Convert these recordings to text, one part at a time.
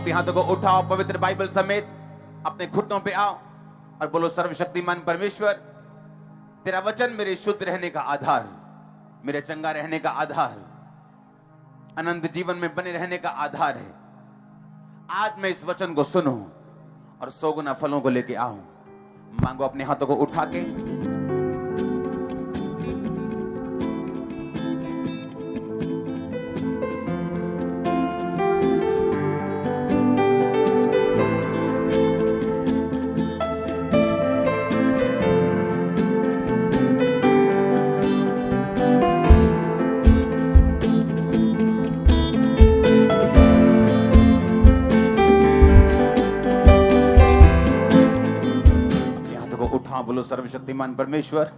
अपने हाथों को उठाओ, पवित्र बाइबल समेत अपने घुटनों पे आओ और बोलो, सर्वशक्तिमान परमेश्वर, तेरा वचन मेरे शुद्ध रहने का आधार, मेरे चंगा रहने का आधार, अनंत जीवन में बने रहने का आधार है। आज मैं इस वचन को सुनूं और 100 गुना फलों को लेके आऊं। मांगो अपने हाथों को उठा के। बोलो, सर्वशक्तिमान परमेश्वर,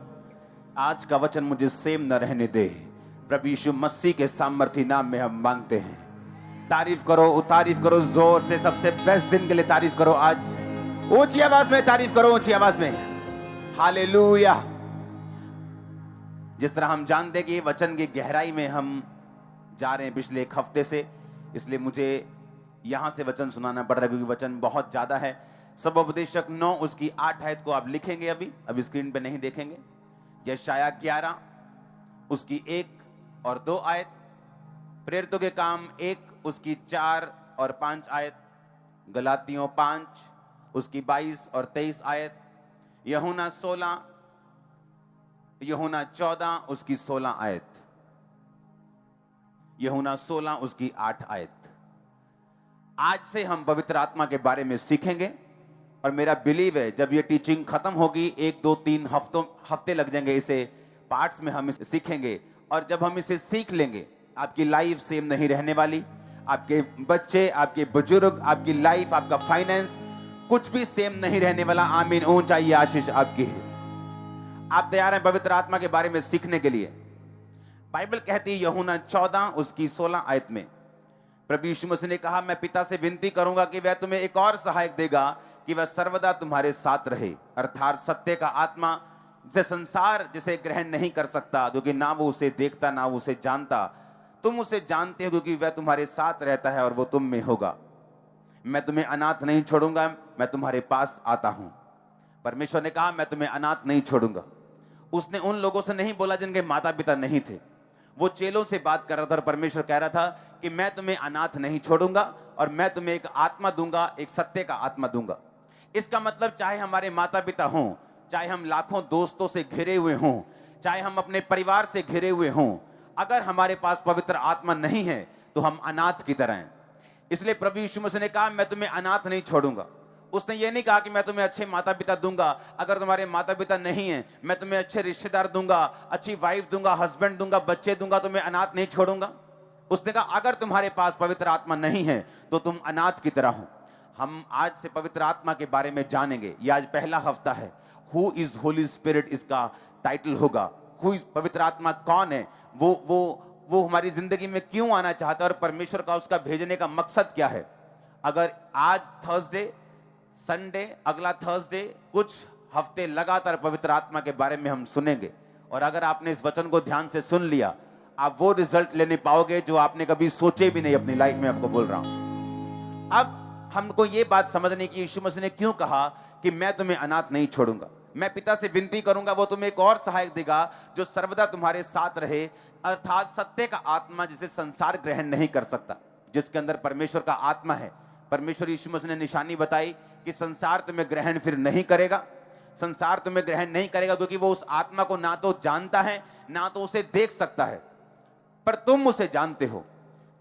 आज का वचन मुझे सेम न रहने दे। प्रभु यीशु मसीह के सामर्थी नाम में हम मांगते हैं। तारीफ करो, तारीफ करो जोर से, सबसे बेस्ट दिन के लिए तारीफ करो। आज ऊंची आवाज में तारीफ करो, ऊंची आवाज में हालेलुया। जिस तरह हम जानते हैं कि ये वचन की गहराई में हम जा रहे हैं पिछले एक हफ्ते से, इसलिए मुझे यहां से वचन सुनाना पड़ रहा है, क्योंकि वचन बहुत ज्यादा है। सबोपदेशक 9 उसकी 8 आयत को आप लिखेंगे, अभी स्क्रीन पे नहीं देखेंगे। यशायाह 11 उसकी 1 और 2 आयत, प्रेरितों के काम 1 उसकी 4 और 5 आयत, गलातियों 5 उसकी 22 और 23 आयत, यूहन्ना 14 उसकी 16 आयत, यूहन्ना 16 उसकी 8 आयत। आज से हम पवित्र आत्मा के बारे में सीखेंगे और मेरा बिलीव है जब ये टीचिंग खत्म होगी, 1 2 3 हफ्ते लग जाएंगे इसे पार्ट्स में हम इसे सीखेंगे। और जब हम इसे सीख लेंगे, आपकी लाइफ सेम नहीं रहने वाली। आपके बच्चे, आपके बुजुर्ग, आपकी लाइफ, आपका फाइनेंस, कुछ भी सेम नहीं रहने वाला। आमीन। ऊंचाई ये आशीष आपकी है। आप तैयार हैं पवित्र आत्मा के बारे में सीखने के लिए? बाइबल कहती है यूहन्ना 14 उसकी 16 आयत में, प्रभु यीशु मसीह ने कहा, मैं पिता से विनती करूंगा कि वह तुम्हें एक और सहायक देगा कि वह सर्वदा तुम्हारे साथ रहे, अर्थात सत्य का आत्मा, जिसे संसार जिसे ग्रहण नहीं कर सकता, क्योंकि ना वो उसे देखता ना वो उसे जानता। तुम उसे जानते हो क्योंकि वह तुम्हारे साथ रहता है और वो तुम में होगा। मैं तुम्हें अनाथ नहीं छोड़ूंगा, मैं तुम्हारे पास आता हूं। परमेश्वर ने कहा, मैं तुम्हें अनाथ नहीं छोड़ूंगा। उसने उन लोगों से नहीं बोला जिनके माता पिता नहीं थे, वो चेलों से बात कर रहा था। और परमेश्वर कह रहा था कि मैं तुम्हें अनाथ नहीं छोड़ूंगा और मैं तुम्हें एक आत्मा दूंगा, एक सत्य का आत्मा दूंगा। इसका मतलब चाहे हमारे माता पिता हों, चाहे हम लाखों दोस्तों से घिरे हुए हों, चाहे हम अपने परिवार से घिरे हुए हों, अगर हमारे पास पवित्र आत्मा नहीं है तो हम अनाथ की तरह हैं। इसलिए प्रभु यीशु मसीह ने कहा, मैं तुम्हें अनाथ नहीं छोड़ूंगा। उसने ये नहीं कहा कि मैं तुम्हें अच्छे माता पिता दूंगा, अगर तुम्हारे माता पिता नहीं है मैं तुम्हें अच्छे रिश्तेदार दूंगा, अच्छी वाइफ दूंगा, हस्बैंड दूंगा, बच्चे दूंगा, तुम्हें अनाथ नहीं छोड़ूंगा। उसने कहा, अगर तुम्हारे पास पवित्र आत्मा नहीं है तो तुम अनाथ की तरह हो। हम आज से पवित्र आत्मा के बारे में जानेंगे। ये आज पहला हफ्ता है। हु इज होली स्पिरिट इसका टाइटल होगा। पवित्र आत्मा कौन है, वो हमारी जिंदगी में क्यों आना चाहता है और परमेश्वर का उसका भेजने का मकसद क्या है। अगर आज थर्सडे, संडे, अगला थर्सडे, कुछ हफ्ते लगातार पवित्र आत्मा के बारे में हम सुनेंगे, और अगर आपने इस वचन को ध्यान से सुन लिया, आप वो रिजल्ट लेने पाओगे जो आपने कभी सोचे भी नहीं अपनी लाइफ में। आपको बोल रहा हूं, अब हमको ये बात समझने की यीशु मसीह ने क्यों कहा कि मैं तुम्हें अनाथ नहीं छोड़ूंगा, मैं पिता से विनती करूंगा, वो तुम्हें एक और सहायक देगा जो सर्वदा तुम्हारे साथ रहे, अर्थात सत्य का आत्मा, जिसे संसार ग्रहण नहीं कर सकता, जिसके अंदर परमेश्वर का आत्मा है। परमेश्वर यीशु मसीह ने निशानी बताई कि संसार तुम्हें ग्रहण फिर नहीं करेगा। संसार तुम्हें ग्रहण नहीं करेगा क्योंकि वो उस आत्मा को ना तो जानता है ना तो उसे देख सकता है, पर तुम उसे जानते हो,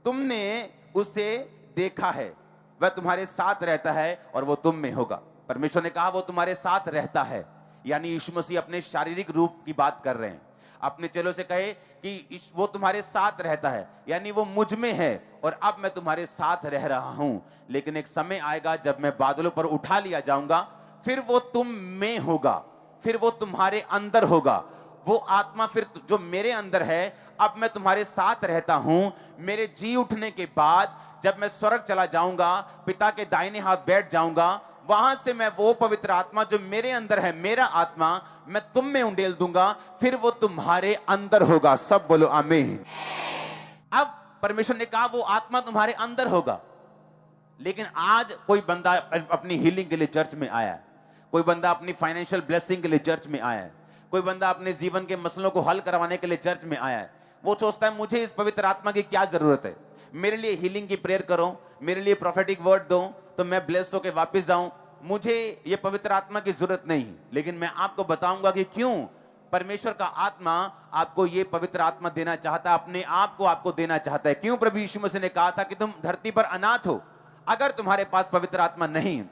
तुमने उसे देखा है, वह तुम्हारे साथ रहता है और वो तुम में होगा। परमेश्वर ने कहा वो तुम्हारे साथ रहता है, यानी यीशु मसीह अपने शारीरिक रूप की बात कर रहे हैं। अपने चेलों से कहे कि वो तुम्हारे साथ रहता है, यानी वो मुझ में है और अब मैं तुम्हारे साथ रह रहा हूं। लेकिन एक समय आएगा जब मैं बादलों पर उठा लिया जाऊंगा, फिर वो तुम में होगा, फिर वो तुम्हारे अंदर होगा। वो आत्मा फिर जो मेरे अंदर है, अब मैं तुम्हारे साथ रहता हूं। मेरे जी उठने के बाद जब मैं स्वर्ग चला जाऊंगा, पिता के दाहिने हाथ बैठ जाऊंगा, वहां से मैं वो पवित्र आत्मा जो मेरे अंदर है, मेरा आत्मा, मैं तुम में उंडेल दूंगा, फिर वो तुम्हारे अंदर होगा। सब बोलो आमीन। अब परमेश्वर ने कहा वो आत्मा तुम्हारे अंदर होगा। लेकिन आज कोई बंदा अपनी हीलिंग के लिए चर्च में आया है, कोई बंदा अपनी फाइनेंशियल ब्लेसिंग के लिए चर्च में आया है, कोई बंदा अपने जीवन के मसलों को हल करवाने के लिए चर्च में आया है। वो सोचता है मुझे इस पवित्र आत्मा की क्या जरूरत है, मेरे लिए हीलिंग की प्रेयर करो, मेरे लिए प्रोफेटिक वर्ड दो तो मैं ब्लेस होकर वापस जाऊं, मुझे ये पवित्र आत्मा की जरूरत नहीं। लेकिन मैं आपको बताऊंगा कि क्यों परमेश्वर का आत्मा आपको ये पवित्र आत्मा देना चाहता है, अपने आप को आपको देना चाहता है। क्यों प्रभु यीशु मसीह ने कहा था कि तुम धरती पर अनाथ हो, अगर तुम्हारे पास पवित्र आत्मा नहीं,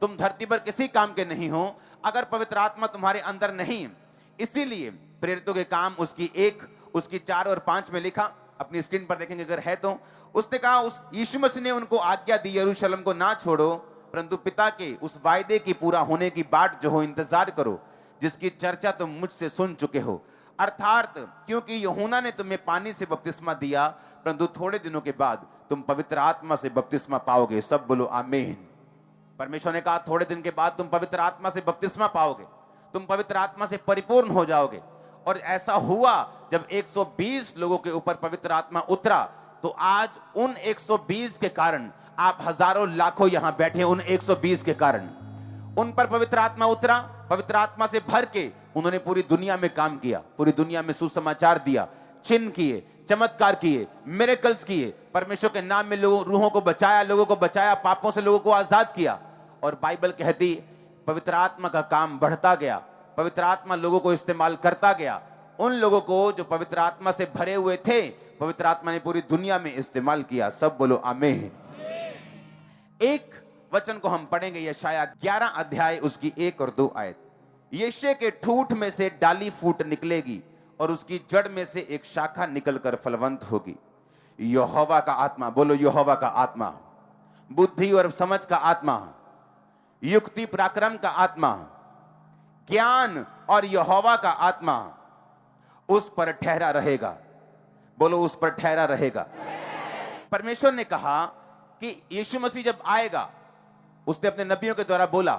तुम धरती पर किसी काम के नहीं हो अगर पवित्र आत्मा तुम्हारे अंदर नहीं। इसीलिए प्रेरितों के काम उसकी 1 उसकी 4 और 5 में लिखा, अपनी स्क्रीन पर देखेंगे अगर है तो। उसने कहा, उस यीशु मसीह ने उनको आज्ञा दी, यरूशलेम को ना छोड़ो परंतु पिता के उस वायदे की पूरा होने की बाट जो हो इंतजार करो, जिसकी चर्चा तुम मुझसे सुन चुके हो। अर्थात क्योंकि यूहन्ना ने तुम्हें पानी से बपतिस्मा दिया, परंतु थोड़े दिनों के बाद तुम पवित्र आत्मा से बपतिस्मा पाओगे। सब बोलो आमीन। परमेश्वर ने कहा थोड़े दिन के बाद तुम पवित्र आत्मा से बपतिस्मा पाओगे, तुम पवित्र आत्मा से परिपूर्ण हो जाओगे। और ऐसा हुआ जब 120 लोगों के ऊपर पवित्र आत्मा उतरा, तो आज उन 120 के कारण आप हजारों लाखों यहां बैठे, उन 120 के कारण उन पर पवित्र आत्मा उतरा। पवित्र आत्मा से भर के उन्होंने पूरी दुनिया में काम किया, पूरी दुनिया में सुसमाचार दिया, चिन्ह किए, चमत्कार किए, मिरेकल्स किए, परमेश्वर के नाम में लोगों रूहों को बचाया, लोगों को बचाया, पापों से लोगों को आजाद किया। और बाइबल कहती पवित्र आत्मा का काम बढ़ता गया, पवित्र आत्मा लोगों को इस्तेमाल करता गया। उन लोगों को जो पवित्र आत्मा से भरे हुए थे, पवित्र आत्मा ने पूरी दुनिया में इस्तेमाल किया। सब बोलो आमीन। एक वचन को हम पढ़ेंगे, यशाया 11 अध्याय उसकी 1 और 2 आयत। यिशै के ठूठ में से डाली फूट निकलेगी और उसकी जड़ में से एक शाखा निकलकर फलवंत होगी। यहोवा का आत्मा, बोलो यहोवा का आत्मा, बुद्धि और समझ का आत्मा, युक्ति पराक्रम का आत्मा, ज्ञान और यहोवा का आत्मा उस पर ठहरा रहेगा। बोलो उस पर ठहरा रहेगा। परमेश्वर ने कहा कि यीशु मसीह जब आएगा, उसने अपने नबियों के द्वारा बोला,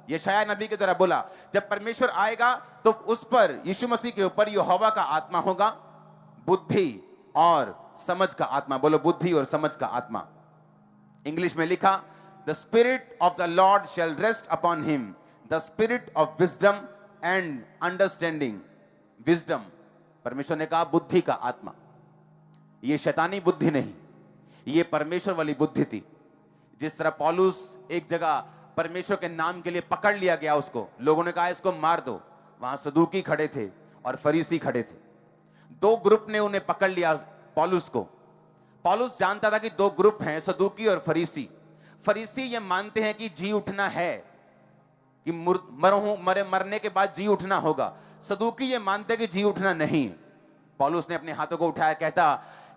यशाया नबी के द्वारा बोला, जब परमेश्वर आएगा तो उस पर, यीशु मसीह के ऊपर यहोवा का आत्मा होगा, बुद्धि और समझ का आत्मा। बोलो बुद्धि और समझ का आत्मा। इंग्लिश में लिखा, the spirit of the lord shall rest upon him, the spirit of wisdom and understanding. Wisdom, परमेश्वर ने कहा बुद्धि का आत्मा। ये शैतानी बुद्धि नहीं, ये परमेश्वर वाली बुद्धि थी। जिस तरह पौलुस एक जगह परमेश्वर के नाम के लिए पकड़ लिया गया, उसको लोगों ने कहा इसको मार दो, वहां सदूकी खड़े थे और फरीसी खड़े थे। 2 ग्रुप ने उन्हें पकड़ लिया पौलुस को। पौलुस जानता था कि 2 ग्रुप हैं, सदूकी और फरीसी। फरीसी ये मानते हैं कि जी उठना है, कि मरने के बाद जी उठना होगा। सदूकी ये मानते कि जी उठना नहीं। पौलुस ने अपने हाथों को उठाया,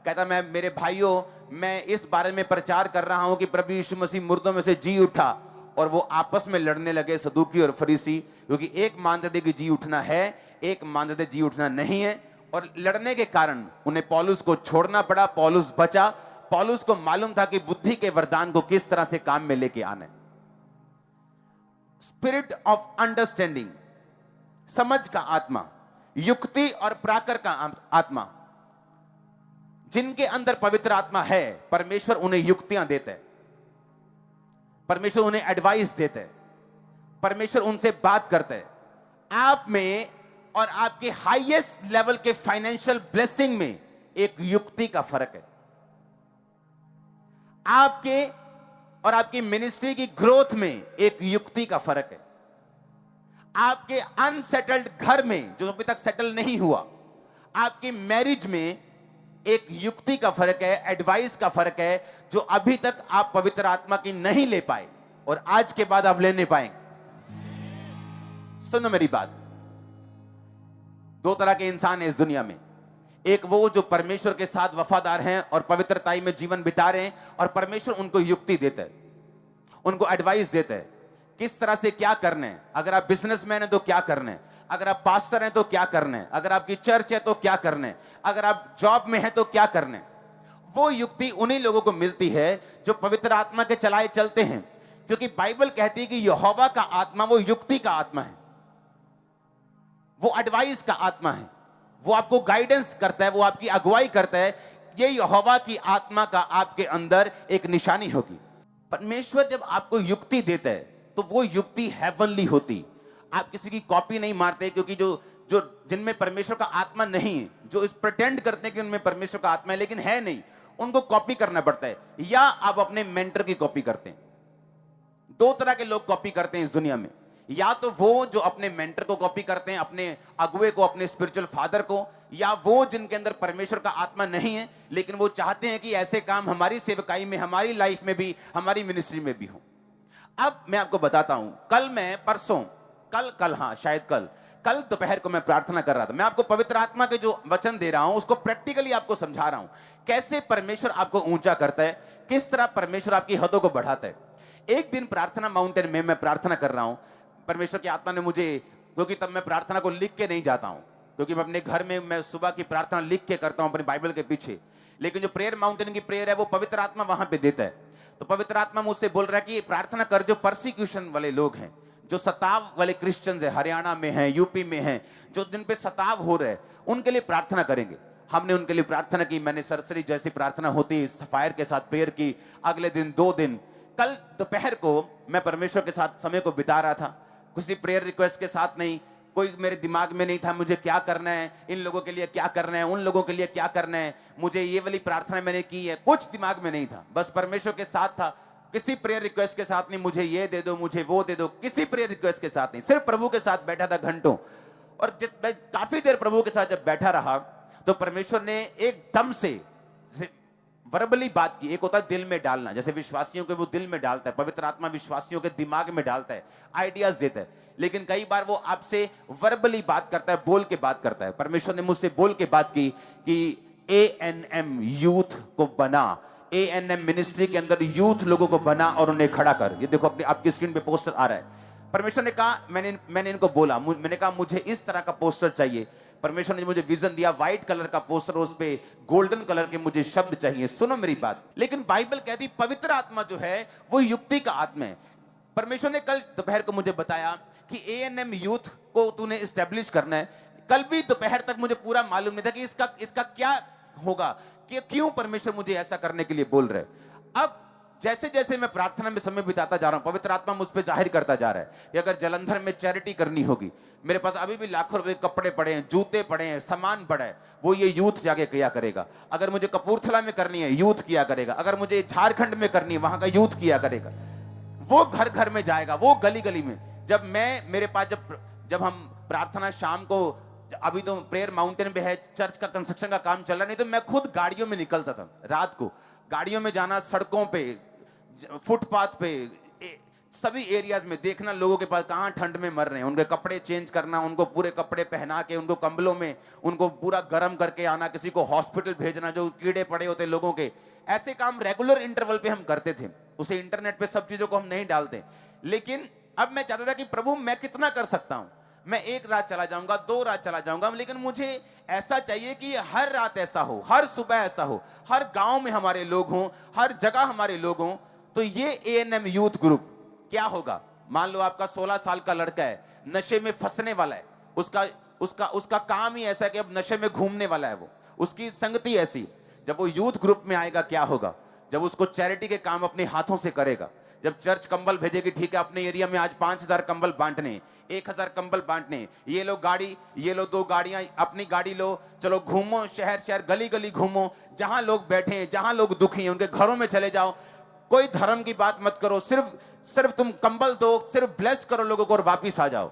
कहता मैं, मेरे भाइयों, मैं इस बारे में प्रचार कर रहा हूं कि प्रभु यीशु मसीह मुर्दों में से जी उठा। और वो आपस में लड़ने लगे, सदूकी और फरीसी, क्योंकि एक मानते थे कि जी उठना है, एक मानते थे जी उठना नहीं है। और लड़ने के कारण उन्हें पौलुस को छोड़ना पड़ा। पौलुस बचा। पौलुस को मालूम था कि बुद्धि के वरदान को किस तरह से काम में लेके आना है। स्पिरिट ऑफ अंडरस्टैंडिंग, समझ का आत्मा, युक्ति और प्राकर का आत्मा। जिनके अंदर पवित्र आत्मा है, परमेश्वर उन्हें युक्तियां देते हैं, परमेश्वर उन्हें एडवाइस देते हैं, परमेश्वर उनसे बात करते हैं। आप में और आपके हाईएस्ट लेवल के फाइनेंशियल ब्लेसिंग में एक युक्ति का फर्क है। आपके और आपकी मिनिस्ट्री की ग्रोथ में एक युक्ति का फर्क है। आपके अनसेटल्ड घर में, जो अभी तक सेटल नहीं हुआ, आपकी मैरिज में एक युक्ति का फर्क है, एडवाइस का फर्क है, जो अभी तक आप पवित्र आत्मा की नहीं ले पाए और आज के बाद आप लेने पाएंगे। सुनो मेरी बात, 2 तरह के इंसान हैं इस दुनिया में। एक वो जो परमेश्वर के साथ वफादार हैं और पवित्रताई में जीवन बिता रहे हैं, और परमेश्वर उनको युक्ति देता है, उनको एडवाइस देता है किस तरह से क्या करना है। अगर आप बिजनेसमैन हैं तो क्या करना है, अगर आप पास्टर हैं तो क्या करना है, अगर आपकी चर्च है तो क्या करना है, अगर आप जॉब में हैं तो क्या करना है। वो युक्ति उन्हीं लोगों को मिलती है जो पवित्र आत्मा के चलाए चलते हैं, क्योंकि बाइबल कहती है कि यहोवा का आत्मा वो युक्ति का आत्मा है, वो एडवाइस का आत्मा है, वो आपको गाइडेंस करता है, वो आपकी अगुवाई करता है। ये यहोवा की आत्मा का आपके अंदर एक निशानी होगी। परमेश्वर जब आपको युक्ति देता है तो वो युक्ति हेवनली होती। आप किसी की कॉपी नहीं मारते, क्योंकि जो जो जिनमें परमेश्वर का आत्मा नहीं है, जो इस प्रिटेंड करते हैं कि उनमें परमेश्वर का आत्मा है लेकिन है नहीं, उनको कॉपी करना पड़ता है। या आप अपने मेंटर की कॉपी करते हैं। दो तरह के लोग कॉपी करते हैं इस दुनिया में, या तो वो जो अपने मेंटर को कॉपी करते हैं, अपने अगुए को, अपने स्पिरिचुअल फादर को, या वो जिनके अंदर परमेश्वर का आत्मा नहीं है लेकिन वो चाहते हैं कि ऐसे काम हमारी सेवकाई में, हमारी लाइफ में भी, हमारी मिनिस्ट्री में भी हो। अब मैं आपको बताता हूं, कल मैं परसों कल दोपहर को मैं प्रार्थना कर रहा था। मैं आपको पवित्र आत्मा के जो वचन दे रहा हूं उसको प्रैक्टिकली आपको समझा रहा हूं, कैसे परमेश्वर आपको ऊंचा करता है, किस तरह परमेश्वर आपकी हदों को बढ़ाता है। एक दिन प्रार्थना माउंटेन में मैं प्रार्थना कर रहा हूं, परमेश्वर की आत्मा ने मुझे, क्योंकि तब मैं प्रार्थना को लिख के नहीं जाता हूं, क्योंकि मैं अपने घर में मैं सुबह की प्रार्थना लिख के करता हूं अपनी बाइबल के पीछे, लेकिन जो प्रेयर माउंटेन की प्रेयर है वो पवित्र आत्मा वहां पे देता है। तो पवित्र आत्मा मुझसे बोल रहा है कि प्रार्थना कर, जो परसिक्यूशन वाले लोग हैं, जो सताव वाले क्रिश्चियंस है, हरियाणा में हैं, यूपी में हैं, जो जिन पे सताव हो रहे हैं, उनके लिए प्रार्थना करेंगे। हमने उनके लिए प्रार्थना की। मैंने सरसरी जैसी प्रार्थना होती फायर के साथ प्रेयर की। अगले दिन 2 दिन, कल दोपहर को मैं परमेश्वर के साथ समय को बिता रहा था, किसी प्रेयर रिक्वेस्ट के साथ नहीं, कोई मेरे दिमाग में नहीं था मुझे क्या करना है, इन लोगों के लिए क्या करना है, उन लोगों के लिए क्या करना है, मुझे ये वाली प्रार्थना मैंने की है, कुछ दिमाग में नहीं था, बस परमेश्वर के साथ था। किसी प्रेयर रिक्वेस्ट के साथ नहीं, मुझे ये दे दो, मुझे वो दे दो, किसी प्रेयर रिक्वेस्ट के साथ नहीं, सिर्फ प्रभु के साथ बैठा था घंटों। और काफी देर प्रभु के साथ जब बैठा रहा तो परमेश्वर ने एकदम से वर्बली बात की। एक होता है दिल में डालना, जैसे विश्वासियों के वो दिल में डालता है, पवित्र आत्मा विश्वासियों के दिमाग में डालता है, आइडियाज देता है, लेकिन कई बार वो आपसे वर्बली बात करता है, बोल के बात करता है। परमेश्वर ने मुझसे बोल के बात की कि ANM यूथ को बना, ANM मिनिस्ट्री के अंदर यूथ लोगों को बना और उन्हें खड़ा कर। ये देखो अपनी आपकी स्क्रीन पे पोस्टर आ रहा है। परमेश्वर ने कहा, मैंने इनको बोला, मैंने कहा मुझे इस तरह का पोस्टर चाहिए। परमेश्वर ने मुझे विजन दिया, व्हाइट कलर का पोस्टर, उस पे गोल्डन कलर के मुझे शब्द चाहिए। सुनो मेरी बात, लेकिन बाइबल कहती पवित्र आत्मा जो है वो युक्ति का आत्मा है। परमेश्वर ने कल दोपहर को मुझे बताया कि ANM यूथ को तूने एस्टेब्लिश करना है। कल भी दोपहर तक मुझे पूरा मालूम नहीं था कि इसका क्या होगा, कि क्यों परमेश्वर मुझे ऐसा करने के लिए बोल रहे। अब जैसे जैसे मैं प्रार्थना में समय बिताता जा रहा हूं, पवित्र आत्मा मुझ पे जाहिर करता जा रहा है कि अगर जलंधर में चैरिटी करनी होगी, मेरे पास अभी भी लाखों रुपए कपड़े पड़े हैं, जूते पड़े हैं, सामान पड़ा है, वो ये यूथ जाके किया करेगा। अगर मुझे कपूरथला में करनी है, यूथ किया करेगा। अगर मुझे झारखंड में करनी है, वहां का यूथ किया करेगा। वो घर घर में जाएगा, वो गली गली में। जब मैं मेरे पास जब हम प्रार्थना शाम को, अभी तो प्रेयर माउंटेन पे है, चर्च का कंस्ट्रक्शन का काम चल रहा, नहीं तो मैं खुद गाड़ियों में निकलता था रात को, गाड़ियों में जाना, सड़कों पे, फुटपाथ पे, सभी एरियाज में देखना लोगों के पास कहां ठंड में मर रहे हैं, उनके कपड़े चेंज करना, उनको पूरे कपड़े पहना के, उनको कंबलों में उनको पूरा गर्म करके आना, किसी को हॉस्पिटल भेजना जो कीड़े पड़े होते लोगों के। ऐसे काम रेगुलर इंटरवल पे हम करते थे। उसे इंटरनेट पे सब चीजों को हम नहीं डालते। लेकिन अब मैं चाहता था कि प्रभु मैं कितना कर सकता हूं, मैं 1 रात चला जाऊंगा, 2 रात चला जाऊंगा, लेकिन मुझे ऐसा चाहिए कि हर रात ऐसा हो, हर सुबह ऐसा हो, हर गांव में हमारे लोग हों, हर जगह हमारे लोग हों। तो ये ANM यूथ ग्रुप क्या होगा, मान लो आपका 16 साल का लड़का है, नशे में फंसने वाला है, उसका काम ही ऐसा है कि अब नशे में घूमने वाला है, वो उसकी संगति ऐसी। जब वो यूथ ग्रुप में आएगा क्या होगा, जब उसको चैरिटी के काम अपने हाथों से करेगा, जब चर्च कंबल भेजेगी, ठीक है अपने एरिया में आज 5000 कंबल बांटने, 1000 कंबल बांटने, ये लो गाड़ी, ये लो 2 गाड़ियां, अपनी गाड़ी लो, चलो घूमो, शहर शहर गली गली घूमो, जहां लोग बैठे हैं, जहां लोग दुखी हैं उनके घरों में चले जाओ। कोई धर्म की बात मत करो, सिर्फ तुम कंबल दो, सिर्फ ब्लेस करो लोगों को और वापिस आ जाओ।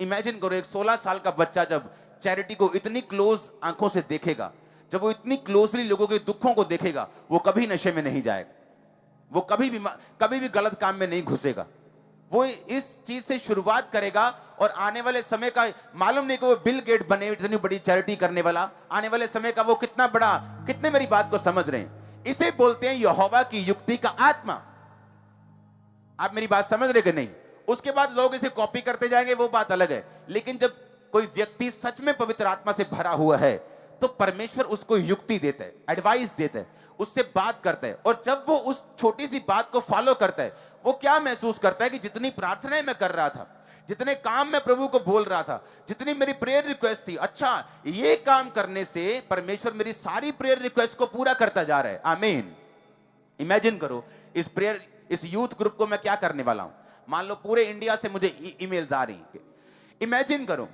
इमेजिन करो, एक 16 साल का बच्चा जब चैरिटी को इतनी क्लोज आंखों से देखेगा, जब वो इतनी क्लोजली लोगों के दुखों को देखेगा, वो कभी नशे में नहीं जाएगा, वो कभी भी गलत काम में नहीं घुसेगा। वो इस चीज से शुरुआत करेगा और आने वाले समय का मालूम नहीं कि वो बिल गेट बने इतनी बड़ी चैरिटी करने वाला, आने वाले समय का वो कितना बड़ा, कितने मेरी बात को समझ रहे हैं। इसे बोलते हैं यहोवा की युक्ति का आत्मा। आप मेरी बात समझ रहे कि नहीं? उसके बाद लोग इसे कॉपी करते जाएंगे, वो बात अलग है। लेकिन जब कोई व्यक्ति सच में पवित्र आत्मा से भरा हुआ है तो परमेश्वर उसको युक्ति देता है, एडवाइस देता है, उससे बात करता है। और जब वो उस छोटी सी बात को फॉलो करता है, वो क्या महसूस करता है कि जितनी प्रार्थनाएं मैं कर रहा था, जितने काम मैं प्रभु को बोल रहा था, जितनी मेरी प्रेयर रिक्वेस्ट थी, अच्छा ये काम करने से परमेश्वर मेरी सारी प्रेयर रिक्वेस्ट को पूरा करता जा रहा है। आमीन। इमेजिन करो, इस प्रेयर इस यूथ ग्रुप को मैं क्या करने वाला हूं। मान लो पूरे इंडिया से मुझे ईमेल्स आ रही हैं। इमेजिन करो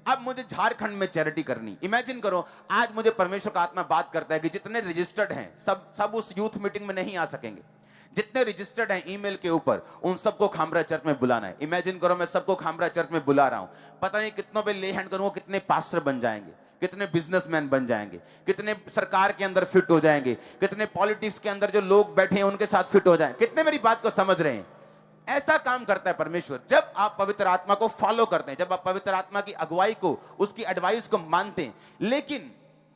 अब मुझे झारखंड में चैरिटी करनी। इमेजिन करो आज मुझे परमेश्वर का आत्मा बात करता है कि जितने रजिस्टर्ड हैं सब उस यूथ मीटिंग में नहीं आ सकेंगे। जितने रजिस्टर्ड हैं ईमेल के ऊपर उन सबको खामरा चर्च में बुलाना है। इमेजिन करो मैं सबको खामरा चर्च में बुला रहा हूं। पता नहीं कितनों पे ले हैंड करूंगा, कितने पास्टर बन जाएंगे, कितने बिजनेसमैन बन जाएंगे, कितने सरकार के अंदर फिट हो जाएंगे, कितने पॉलिटिक्स के अंदर जो लोग बैठे हैं उनके साथ फिट हो जाएंगे। कितने मेरी बात को समझ रहे हैं। ऐसा काम करता है परमेश्वर। जब आप पवित्र आत्मा को फॉलो करते हैं, जब आप पवित्र आत्मा की अगुवाई को, उसकी एडवाइस को मानते हैं। लेकिन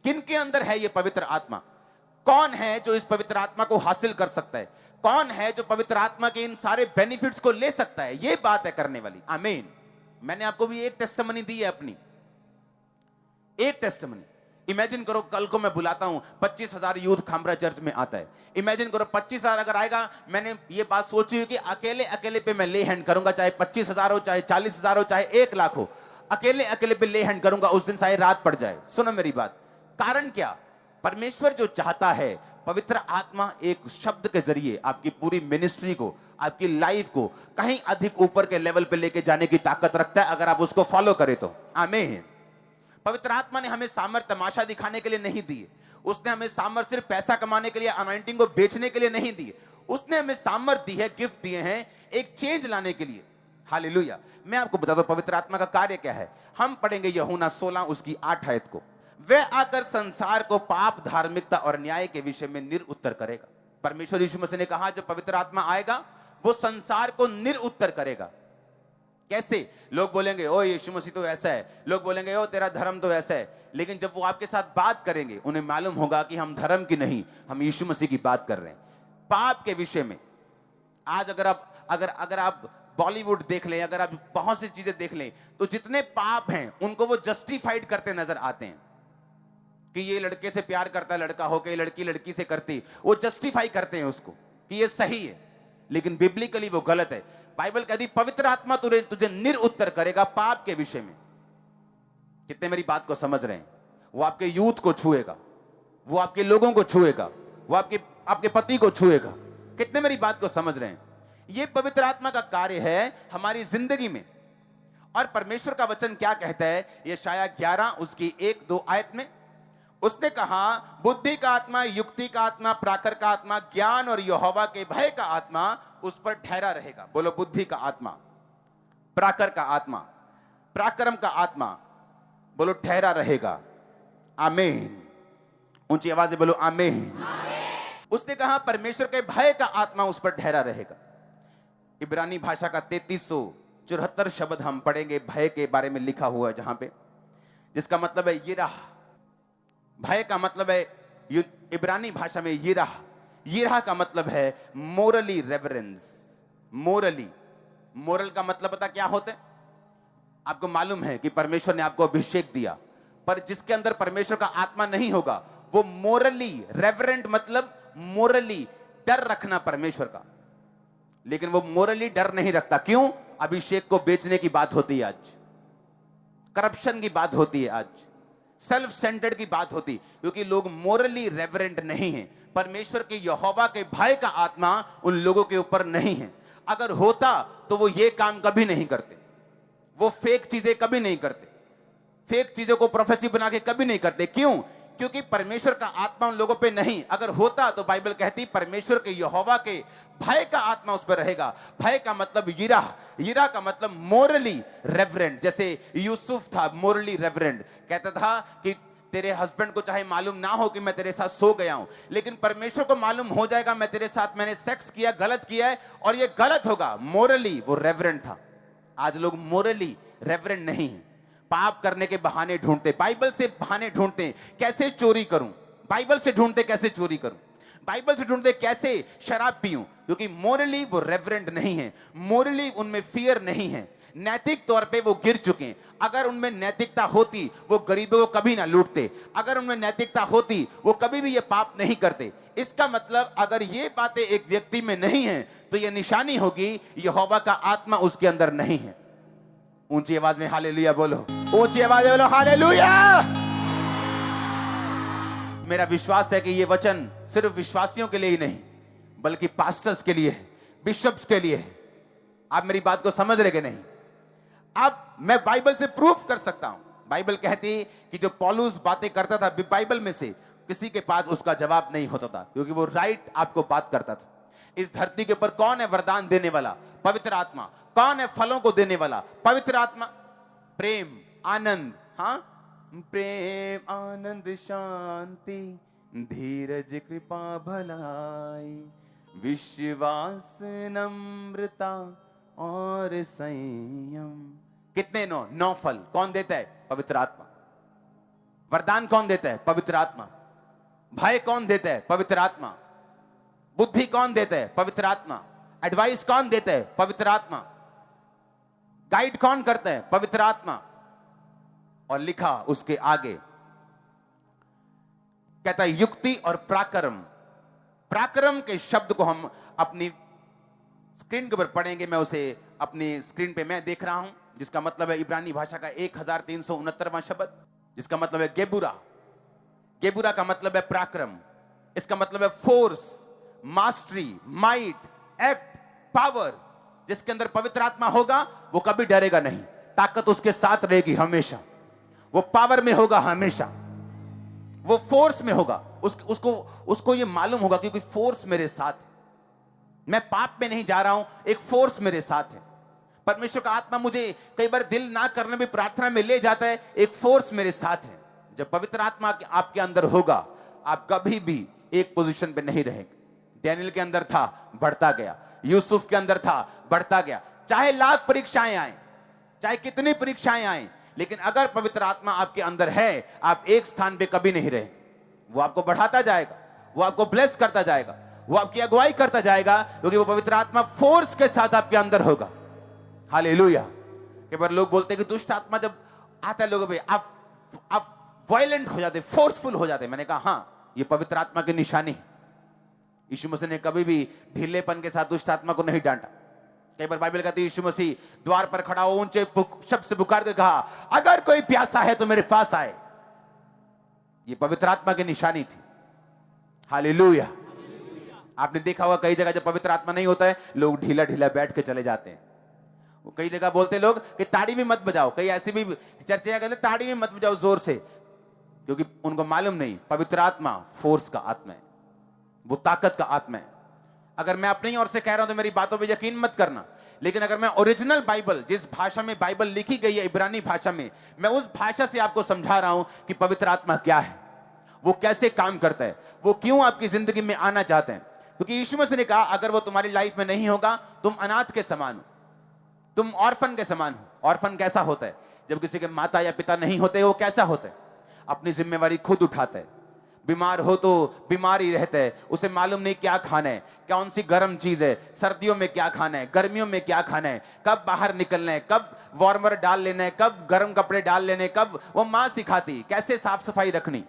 किन के अंदर है यह पवित्र आत्मा? कौन है जो इस पवित्र आत्मा को हासिल कर सकता है? कौन है जो पवित्र आत्मा के इन सारे बेनिफिट्स को ले सकता है? यह बात है करने वाली। आमीन। मैंने आपको भी एक टेस्टिमनी दी है, अपनी एक टेस्टिमनी। इमेजिन करो कल को मैं बुलाता हूं 25,000 यूथ खामरा चर्च में आता है। इमेजिन करो 25,000 अगर आएगा, मैंने ये बात सोची हुई कि अकेले अकेले पे मैं ले हैंड करूंगा, चाहे 25,000 हो, चाहे 40,000 हो, चाहे 1 लाख हो, अकेले अकेले पे ले हैंड करूंगा। उस दिन चाहे रात पड़ जाए। सुनो मेरी बात। कारण क्या? परमेश्वर जो चाहता है, पवित्र आत्मा एक शब्द के जरिए आपकी पूरी मिनिस्ट्री को, आपकी लाइफ को कहीं अधिक ऊपर के लेवल पे लेके जाने की ताकत रखता है, अगर आप उसको फॉलो करें तो। आमीन। पवित्र आत्मा ने हमें सामर्थ तमाशा दिखाने के लिए नहीं दी। उसने हमें सामर्थ सिर्फ पैसा कमाने के लिए, अनॉइंटिंग को बेचने के लिए नहीं दी। उसने हमें सामर्थ दी है, गिफ्ट दिए हैं एक चेंज लाने के लिए। हालेलुया। मैं आपको बता दूं पवित्र आत्मा का कार्य क्या है। हम पढ़ेंगे यूहन्ना 16 उसकी 8 आयत को। वह आकर संसार को पाप, धार्मिकता और न्याय के विषय में निरुत्तर करेगा। परमेश्वर यीशु मसीह ने कहा जब पवित्र आत्मा आएगा वो संसार को निरुत्तर करेगा। कैसे? लोग बोलेंगे ओ यीशु मसीह तो ऐसा है, लोग बोलेंगे ओ तेरा धर्म तो ऐसा है। लेकिन जब वो आपके साथ बात करेंगे उन्हें मालूम होगा कि हम धर्म की नहीं, हम यीशु मसीह की बात कर रहे हैं। पाप के विषय में आज अगर आप बॉलीवुड देख लें, अगर आप बहुत सी चीजें देख लें, तो जितने पाप हैं उनको वो जस्टिफाइड करते नजर आते हैं कि ये लड़के से प्यार करता है लड़का होके, लड़की लड़की से करती, वो जस्टिफाई करते हैं उसको कि ये सही है। लेकिन बिब्लिकली वो गलत है। बाइबल कहती पवित्र आत्मा तुझे निरुत्तर करेगा पाप के विषय में। कितने मेरी बात को समझ रहे हैं? वो आपके यूथ को छुएगा, वो आपके लोगों को छुएगा, वो आपके पति को छुएगा। कितने मेरी बात को समझ रहे हैं? ये पवित्र आत्मा का कार्य है हमारी जिंदगी में। और परमेश्वर का वचन क्या कहता है? यशायाह 11 उसकी 1-2 आयत में उसने कहा बुद्धि का आत्मा, युक्ति का आत्मा, प्राकर का आत्मा, ज्ञान और यहोवा के भय का आत्मा उस पर ठहरा रहेगा। बोलो बुद्धि का आत्मा, प्राकर का आत्मा, पराक्रम का आत्मा, बोलो ठहरा रहेगा। आमीन। ऊंची आवाज से बोलो आमीन। उसने कहा परमेश्वर के भय का आत्मा उस पर ठहरा रहेगा। इब्रानी भाषा का 3374 शब्द हम पढ़ेंगे भय के बारे में लिखा हुआ है, जहां पे जिसका मतलब है यिराह। भय का मतलब है इब्रानी भाषा में यिराह। यिराह का मतलब है मोरली रेवरेंस। मोरल का मतलब पता क्या होता है? आपको मालूम है कि परमेश्वर ने आपको अभिषेक दिया, पर जिसके अंदर परमेश्वर का आत्मा नहीं होगा वो मोरली रेवरेंट मतलब मोरली डर रखना परमेश्वर का। लेकिन वो मोरली डर नहीं रखता। क्यों? अभिषेक को बेचने की बात होती है आज, करप्शन की बात होती है आज, सेल्फ सेंटर्ड की बात होती, क्योंकि लोग मोरली रेवरेंट नहीं हैं। परमेश्वर के यहोवा के भय का आत्मा उन लोगों के ऊपर नहीं है। अगर होता तो वो ये काम कभी नहीं करते, वो फेक चीजें कभी नहीं करते, फेक चीजों को प्रोफेसी बना के कभी नहीं करते। क्यों? क्योंकि परमेश्वर का आत्मा उन लोगों पे नहीं। अगर होता तो बाइबल कहती परमेश्वर के यहोवा के भय का आत्मा उस पर रहेगा। भय का मतलब यिराह, यिराह का मतलब मोरली रेवरेंट। जैसे यूसुफ था मोरली रेवरेंट, कहता था कि तेरे हस्बैंड को चाहे मालूम ना हो कि मैं तेरे साथ सो गया हूं, लेकिन परमेश्वर को मालूम हो जाएगा मैं तेरे साथ मैंने सेक्स किया, गलत किया है और ये गलत होगा। मोरली वो रेवरेंट था। आज लोग मोरली रेवरेंट नहीं है, पाप करने के बहाने ढूंढते, बाइबल से बहाने ढूंढते कैसे चोरी करूं, बाइबल से ढूंढते कैसे चोरी करूं, बाइबल से ढूंढते कैसे शराब पीऊं, क्योंकि मोरली वो रेवरेंट नहीं है। मोरली उनमें फियर नहीं है, नैतिक तौर पे वो गिर चुके हैं। अगर उनमें नैतिकता होती वो गरीबों को कभी ना लूटते, अगर उनमें नैतिकता होती वो कभी भी ये पाप नहीं करते। इसका मतलब अगर ये बातें एक व्यक्ति में नहीं है तो ये निशानी होगी यहोवा का आत्मा उसके अंदर नहीं है। ऊंची आवाज में हालेलुया बोलो, ऊंची आवाज में बोलो हालेलुया। मेरा विश्वास है कि ये वचन सिर्फ विश्वासियों के लिए ही नहीं बल्कि पास्टर्स के लिए है, बिशप्स के लिए है। आप मेरी बात को समझ रहे कि नहीं? अब मैं बाइबल से प्रूफ कर सकता हूं। बाइबल कहती है कि जो पौलुस बातें करता था बाइबल में से किसी के पास उसका जवाब नहीं होता था, क्योंकि वो राइट आपको बात करता था। इस धरती के ऊपर कौन है वरदान देने वाला? पवित्र आत्मा। कौन है फलों को देने वाला? पवित्र आत्मा। प्रेम, आनंद, हाँ, प्रेम, आनंद, शांति, धीरज, कृपा, भलाई, विश्वास, नम्रता और संयम। कितने? 9 फल। कौन देता है? पवित्र आत्मा। वरदान कौन देता है? पवित्र आत्मा। भय कौन देता है? पवित्र आत्मा। बुद्धि कौन देता है? पवित्र आत्मा। एडवाइस कौन देता है? पवित्र आत्मा। गाइड कौन करता है? पवित्र आत्मा। और लिखा उसके आगे, कहता है युक्ति और पराक्रम। पराक्रम के शब्द को हम अपनी स्क्रीन के ऊपर पढ़ेंगे। मैं उसे अपनी स्क्रीन पे मैं देख रहा हूं, जिसका मतलब है इब्रानी भाषा का 1369वां शब्द, जिसका मतलब है गेबुरा। गेबुरा का मतलब है पराक्रम। इसका मतलब है force, mastery, might, act, power. जिसके अंदर पवित्र आत्मा होगा वो कभी डरेगा नहीं। ताकत उसके साथ रहेगी हमेशा। वो पावर में होगा हमेशा। वो फोर्स में होगा। उसको ये मालूम होगा कि कोई फोर्स मेरे साथ है। मैं पाप में नहीं जा रहा हूं, एक फोर्स मेरे साथ है। परमेश्वर का आत्मा मुझे कई बार दिल ना करने में प्रार्थना में ले जाता है, एक फोर्स मेरे साथ है। जब पवित्र आत्मा आपके अंदर होगा, आप कभी भी एक पोजीशन पे नहीं रहेंगे। डैनियल के अंदर था, बढ़ता गया। यूसुफ के अंदर था, बढ़ता गया। चाहे लाख परीक्षाएं आए, चाहे कितनी परीक्षाएं आए, लेकिन अगर पवित्र आत्मा आपके अंदर है, आप एक स्थान पे कभी नहीं रहेंगे। वो आपको बढ़ाता जाएगा, वो आपको ब्लेस करता जाएगा, वो आपकी अगुवाई करता जाएगा, क्योंकि वो पवित्र आत्मा फोर्स के साथ आपके अंदर होगा। हालेलुया। कई बार लोग बोलते हैं कि दुष्ट आत्मा जब आता है लोगों पे, आप वायलेंट हो जाते, फोर्सफुल हो जाते। मैंने कहा हां, ये पवित्र आत्मा की निशानी है। यीशु मसीह ने कभी भी ढीलेपन के साथ दुष्ट आत्मा को नहीं डांटा। कई बार बाइबल कहती है यीशु मसीह द्वार पर खड़ा हो ऊंचे शब्द से पुकार के कहा, अगर कोई प्यासा है तो मेरे पास आए। ये पवित्र आत्मा की निशानी थी। हालेलुया। आपने देखा होगा कई जगह जब पवित्र आत्मा नहीं होता है, लोग ढीला ढीला बैठ के चले जाते हैं। वो कई जगह बोलते लोग कि ताड़ी भी मत बजाओ। कई ऐसी भी चर्चा कहते ताड़ी भी मत बजाओ जोर से, क्योंकि उनको मालूम नहीं पवित्र आत्मा फोर्स का आत्मा है, वो ताकत का आत्मा है। अगर मैं अपनी ओर से कह रहा हूं तो मेरी बातों पे यकीन मत करना, लेकिन अगर मैं ओरिजिनल बाइबल, जिस भाषा में बाइबल लिखी गई है, इब्रानी भाषा में, मैं उस भाषा से आपको समझा रहा हूं कि पवित्र आत्मा क्या है, वो कैसे काम करता है, वो क्यों आपकी जिंदगी में आना चाहते हैं। क्योंकि यीशु मसीह ने कहा अगर वो तुम्हारी लाइफ में नहीं होगा, तुम अनाथ के समान हो, तुम ऑर्फन के समान हो। ऑर्फन कैसा होता है? जब किसी के माता या पिता नहीं होते, वो कैसा होता है? अपनी जिम्मेवारी खुद उठाता है। बीमार हो तो बीमार ही रहता है, उसे मालूम नहीं क्या खाना है, कौन सी गर्म चीज है, सर्दियों में क्या खाना है, गर्मियों में क्या खाना है, कब बाहर निकलना है, कब वार्मर डाल लेना है, कब गर्म कपड़े डाल लेने, कब, वो मां सिखाती कैसे साफ सफाई रखनी।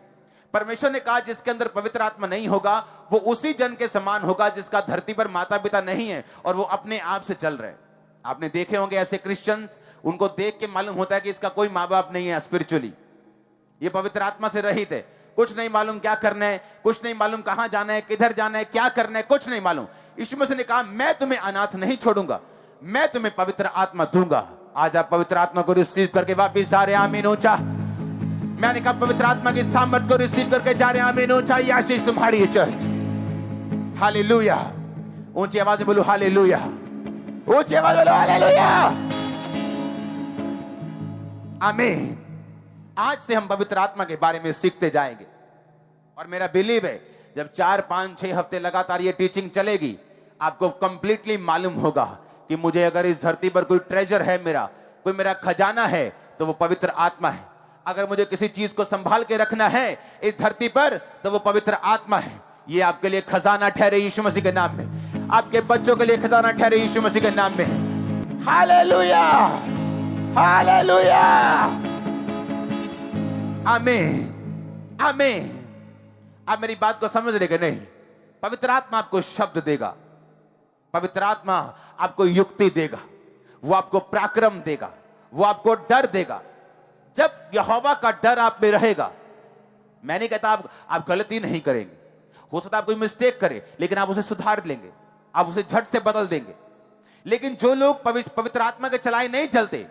परमेश्वर ने कहा जिसके अंदर पवित्र आत्मा नहीं होगा, वो उसी जन के समान होगा जिसका धरती पर माता पिता नहीं है और वो अपने आप से चल रहे हैं। आपने देखे होंगे ऐसे क्रिश्चियंस, उनको देख के मालूम होता है कि इसका कोई माँ बाप नहीं है स्पिरिचुअली, ये पवित्र आत्मा से रहित है। कुछ नहीं मालूम क्या करना है, कुछ नहीं मालूम कहां जाना है, किधर जाना है, क्या करना है, कुछ नहीं मालूम। यीशु मसीह ने कहा मैं तुम्हें अनाथ नहीं छोड़ूंगा, मैं तुम्हें पवित्र आत्मा दूंगा। आज आप पवित्र आत्मा को रिसीव करके वापिस जा रहे हैं, आमीन ऊंचा। मैंने कहा पवित्र आत्मा की सामर्थ को रिसीव करके जा रहे हैं, आमीन ऊंचा। ये आशीष तुम्हारी है चर्च। हालेलुया। ऊंची आवाज में बोलो हालेलुया, ऊंची आवाज में बोलो हालेलुया, आमीन। आज से हम पवित्र आत्मा के बारे में सीखते जाएंगे और मेरा बिलीव है जब 4, 5, 6 हफ्ते लगातार ये टीचिंग चलेगी, आपको कंप्लीटली मालूम होगा कि मुझे अगर इस धरती पर कोई ट्रेजर है, मेरा कोई मेरा खजाना है, तो वो पवित्र आत्मा है। अगर मुझे किसी चीज को संभाल के रखना है इस धरती पर, तो वो पवित्र आत्मा है। ये आपके लिए खजाना ठहरे यीशु मसीह के नाम में, आपके बच्चों के लिए खजाना ठहरे यीशु मसीह के नाम में। हालेलुया, हालेलुया, आमीन, आमीन। आप मेरी बात को समझ रहे कि नहीं? पवित्र आत्मा आपको शब्द देगा, पवित्र आत्मा आपको युक्ति देगा, वो आपको पराक्रम देगा, वो आपको डर देगा। जब यहोवा का डर आप में रहेगा, मैं नहीं कहता आप गलती नहीं करेंगे, हो सकता है आप कोई मिस्टेक करें, लेकिन आप उसे सुधार लेंगे। आप उसे झट से बदल देंगे। लेकिन जो लोग पवित्र आत्मा के चलाए नहीं चलते,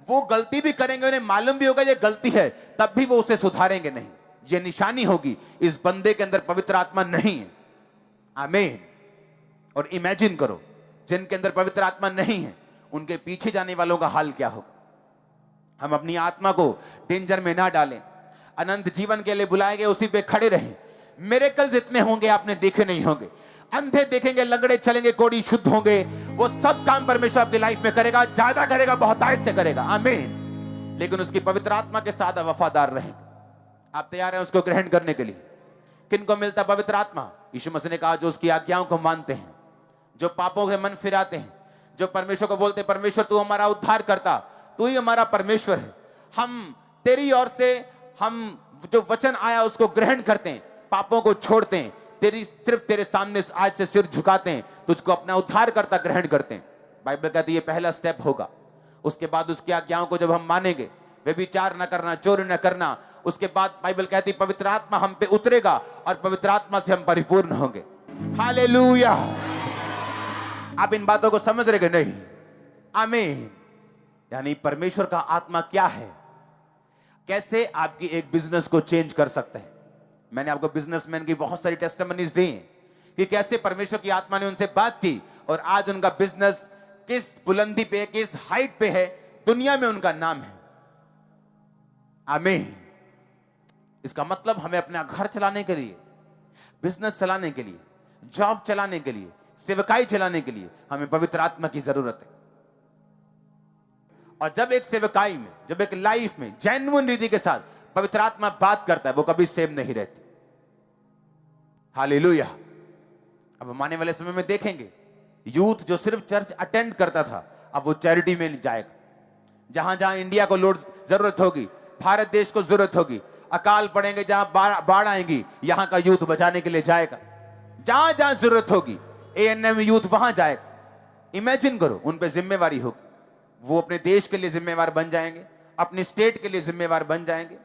वो गलती भी करेंगे, उन्हें मालूम भी होगा ये गलती है, तब भी वो उसे सुधारेंगे नहीं। ये निशानी होगी इस बंदे के अंदर पवित्र आत्मा नहीं है। आमीन। और इमेजिन करो, जिनके अंदर पवित्र आत्मा नहीं है, उनके पीछे जाने वालों का हाल क्या होगा। हम अपनी आत्मा को डेंजर में ना डालें, अनंत जीवन के लिए बुलाए गए उसी पे खड़े रहें। मिरेकल्स इतने होंगे आपने देखे नहीं होंगे। अंधे देखेंगे, लंगड़े चलेंगे, कोढ़ी शुद्ध होंगे। वो सब काम परमेश्वर आपकी लाइफ में करेगा, ज्यादा करेगा, बहुतायत से करेगा। आमीन। लेकिन उसकी पवित्र आत्मा के साथ वफादार रहेंगे। आप तैयार हैं उसको ग्रहण करने के लिए? किनको मिलता पवित्र आत्मा? यीशु मसीह ने कहा, जो उसकी आज्ञाओं को मानते हैं, जो पापों से मन फिराते हैं, जो परमेश्वर को बोलते हैं, परमेश्वर तू हमारा उद्धार करता, तू ही हमारा परमेश्वर है, हम तेरी ओर से हम जो वचन आया उसको ग्रहण करते हैं, पापों को छोड़ते हैं, सिर्फ तेरे सामने आज से सिर झुकाते हैं, तुझको अपना उद्धार करता ग्रहण करते हैं। बाइबल कहती है ये पहला स्टेप होगा। उसके बाद उसकी आज्ञाओं को जब हम मानेंगे, व्यभिचार न करना, चोरी न करना, उसके बाद बाइबल कहती है पवित्र आत्मा हम पे उतरेगा और पवित्र आत्मा से हम परिपूर्ण होंगे। हालेलुया। आप इन बातों को समझ रहे नहीं? आमीन। यानी परमेश्वर का आत्मा क्या है, कैसे आपकी एक बिजनेस को चेंज कर सकते हैं। मैंने आपको बिजनेसमैन की बहुत सारी टेस्टिमनीज दी कि कैसे परमेश्वर की आत्मा ने उनसे बात की और आज उनका बिजनेस किस बुलंदी पे, किस हाइट पे है, दुनिया में उनका नाम है। आमीन। इसका मतलब हमें अपना घर चलाने के लिए, बिजनेस चलाने के लिए, जॉब चलाने के लिए, सेवकाई चलाने के लिए हमें पवित्र आत्मा की जरूरत है। और जब एक सेवकाई में, जब एक लाइफ में जेन्युइन रीति के साथ पवित्र आत्मा बात करता है, वो कभी सेम नहीं रहती। हालेलुया। अब हम आने वाले समय में देखेंगे यूथ जो सिर्फ चर्च अटेंड करता था, अब वो चैरिटी में जाएगा। जहां जहां इंडिया को लोड जरूरत होगी, भारत देश को जरूरत होगी, अकाल पड़ेंगे, जहां बाढ़ आएंगी, यहां का यूथ बचाने के लिए जाएगा। जहां जहां जरूरत होगी ANM यूथ वहां जाएगा। इमेजिन करो, उन पे जिम्मेवारी होगी, वो अपने देश के लिए जिम्मेवार बन जाएंगे, अपने स्टेट के लिए जिम्मेवार बन जाएंगे।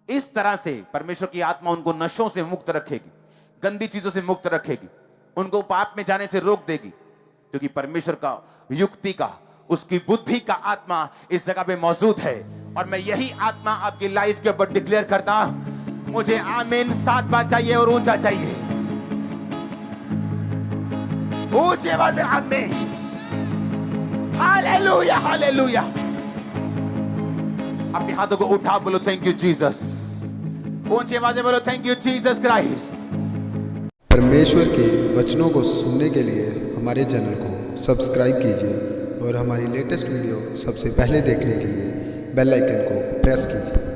इस तरह से परमेश्वर की आत्मा उनको नशों से मुक्त रखेगी, गंदी चीजों से मुक्त रखेगी, उनको पाप में जाने से रोक देगी, क्योंकि परमेश्वर का युक्ति का, उसकी बुद्धि का आत्मा इस जगह पे मौजूद है। और मैं यही आत्मा आपकी लाइफ के ऊपर डिक्लेयर करता हूं। मुझे आमीन 7 बार चाहिए और ऊंचा चाहिए, ऊंची आवाज में आमीन। Hallelujah, hallelujah. अपने हाथों को उठा, बोलो थैंक यू जीसस। ऊंची आवाज में बोलो थैंक यू जीसस क्राइस्ट। परमेश्वर के वचनों को सुनने के लिए हमारे चैनल को सब्सक्राइब कीजिए और हमारी लेटेस्ट वीडियो सबसे पहले देखने के लिए बेल आइकन को प्रेस कीजिए।